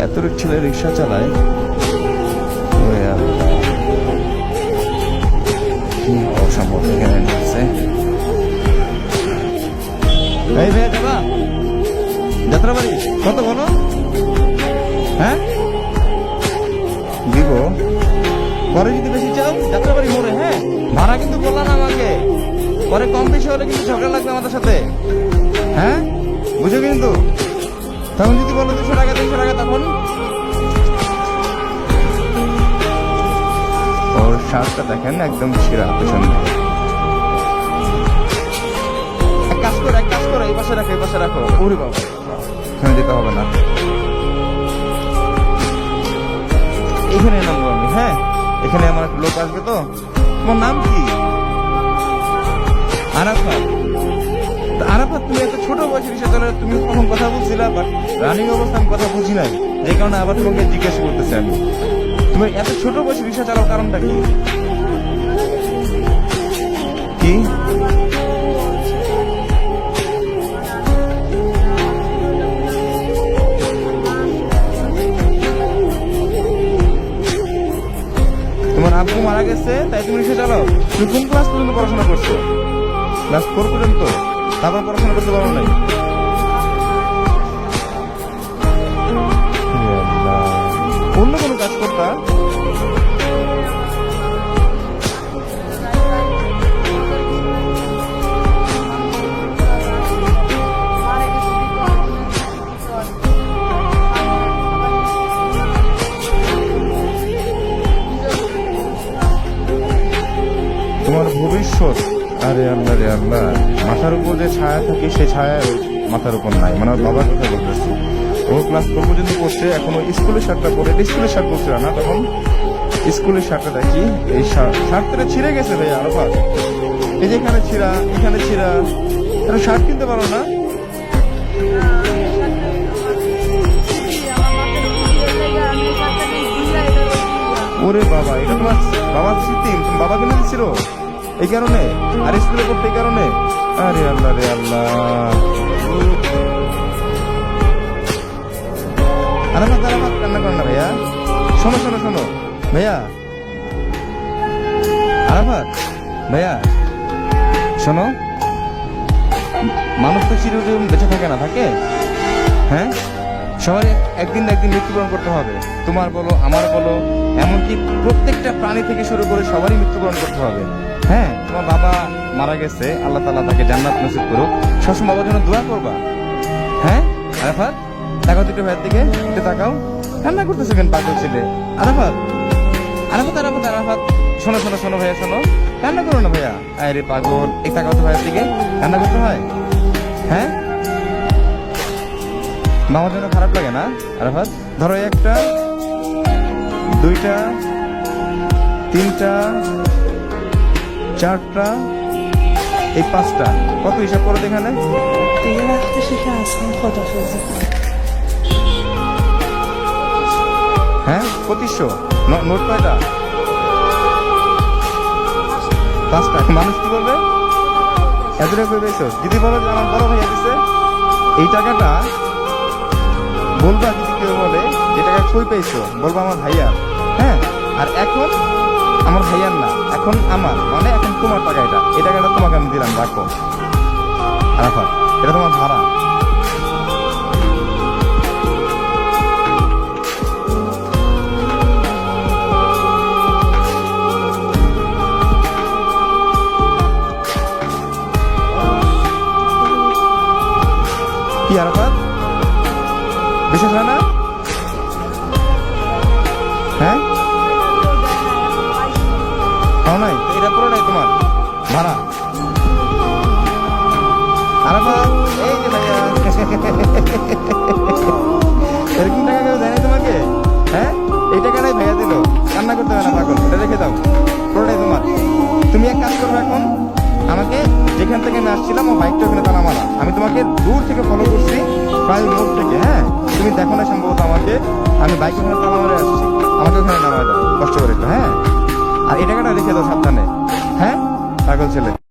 এত ছেলে রিক্সা চালায়, কি অসম্ভব এখানে নিচ্ছে। এই ভাইয়া যাবা যাত্রাবাড়ি কত বলো? হ্যাঁ দিব পরে যদি বেশি চাও যাত্রাবাড়ি মোড়ে। হ্যাঁ ভাড়া কিন্তু বললাম না আমাকে, পরে কম বেশি হলে কিন্তু ঝগড়া লাগবে আমাদের সাথে। হ্যাঁ বুঝো কিন্তু, তখন যদি বলো 200 টাকা 300 টাকা তখন। ওর শার্টটা দেখেন একদম ছিঁড়া পেছন দিকে। এক কাজ করো এই পাশে রাখো। ওরে বাবা এখানে যেতে হবে না, এখানে নামবো আমি। হ্যাঁ এখানে আমার লোক আসবে তো। তোমার নাম কি? আরাফাত। আরাফাত তুমি এত ছোট বয়সে রিক্সা চালালে, তুমি কখন কথা বলছিলা, বাট রানিং অবস্থা আমি কথা বুঝি নাই, যে কারণে আবার তোমাকে জিজ্ঞেস করতেছি আমি, তুমি এত ছোট বয়সে রিক্সা চালাও কারণটা কি? কি তোমার আব্বু মারা গেছে তাই তুমি রিক্সা চালাও? তুমি কোন ক্লাস পর্যন্ত পড়াশোনা করছো? ক্লাস 4 পর্যন্ত, তারপর পড়াশোনা করতে পারো নাই? অন্য কোনো কাজ করতা? তোমার ভবিষ্যৎ, আরে আল্লাহ রে আল্লাহ, মাথার উপর যে ছায়া থাকে সেই ছায়া মাথার উপর নাই। মানে বাবার কথা বলতেছি, ও ক্লাস 4 পর্যন্ত পড়ছে, এখন ওই স্কুলের শার্টটা পরে, স্কুলের শার্ট পরছিল না তখন, স্কুলের শার্টটা দেখি এই শার্টটা ছিঁড়ে গেছে ভাই। আরাফাত এই যে এখানে ছিঁড়া, এখানে ছিঁড়া, এটা শার্ট কিনতে পারো না? ওরে বাবা, এটা তোমার বাবার স্মৃতি, বাবা কিনে দিচ্ছিল এই কারণে, আর স্কুলে পড়তে এই কারণে? আরে আল্লাহ রে আল্লাহ। আরাফাত কান্না করো না ভাইয়া, শোনো ভাইয়া, আরাফাত ভাইয়া শোনো, মানুষ তো চিরদিন বেঁচে থাকে না, থাকে? হ্যাঁ সবাই একদিন না একদিন মৃত্যুবরণ করতে হবে, তোমার বলো আমার বলো, এমনকি প্রত্যেকটা প্রাণী থেকে শুরু করে সবারই মৃত্যুবরণ করতে হবে। হ্যাঁ তোমার বাবা মারা গেছে, আল্লাহ তাআলা তাকে জান্নাত নসিব করুক, সবসময় বাবার জন্য দোয়া করবা। হ্যাঁ আরাফাত তাকাও দুটো ভাইয়ের দিকে, একটু তাকাও, কান্না করতেছো কেন পাগল ছেলে? আরাফাত শোনো ভাইয়া, শোনো, কান্না করো না ভাইয়া। আরে পাগল, এক তাকাও তো ভাইয়ের দিকে, কান্না করতে হয়? হ্যাঁ মামার জন্য খারাপ লাগে না? আরাফাত ধরো 1টা 2টা 3টা 4টা এই 5টা, কত হিসাব করো এখানে? হ্যাঁ 2500 নোট কয়টা? 5টা। মানুষ কি বলবে? এত টাকা করে পেয়েছো, যদি বলো যে আমার বড় ভাইয়া দিছে এই টাকাটা, বলবা যদি কেউ বলে যে টাকা কই পেয়েছো, বলবো আমার ভাইয়া। হ্যাঁ আর এখন আমার ভাইয়ার না, এখন আমার, মানে এখন তোমার টাকা, এটা এই টাকাটা তোমাকে আমি দিলাম, রাখো। আরাফাত এটা তোমার ভাড়া। কি আরাফাত বিশ্বাস হয় না? হ্যাঁ নাই, এটা পুরোটাই তোমার ভাড়া। আরাফাত এই যে ভাইয়া এরকম টাকা কেউ দেয় তোমাকে? হ্যাঁ এই টাকাটাই ভাইয়া দিল, কান্না করতে হবে না পাগল, এটা রেখে দাও, পুরোটাই তোমার। তুমি এক কাজ করো, এখন আমাকে যেখান থেকে আমি আসছিলাম ও বাইকটা ওখানে তালা মারা, আমি তোমাকে দূর থেকে ফলো করছি, প্রায় মোড় থেকে। হ্যাঁ তুমি দেখো না সম্ভবত আমাকে, আমি বাইক ওখানে তালা মারে আসছি, আমাকে ওখানে নামায় দাও কষ্ট করে একটু। হ্যাঁ আর এই টাকাটা রেখে দাও সাবধানে। হ্যাঁ পাগল ছেলে।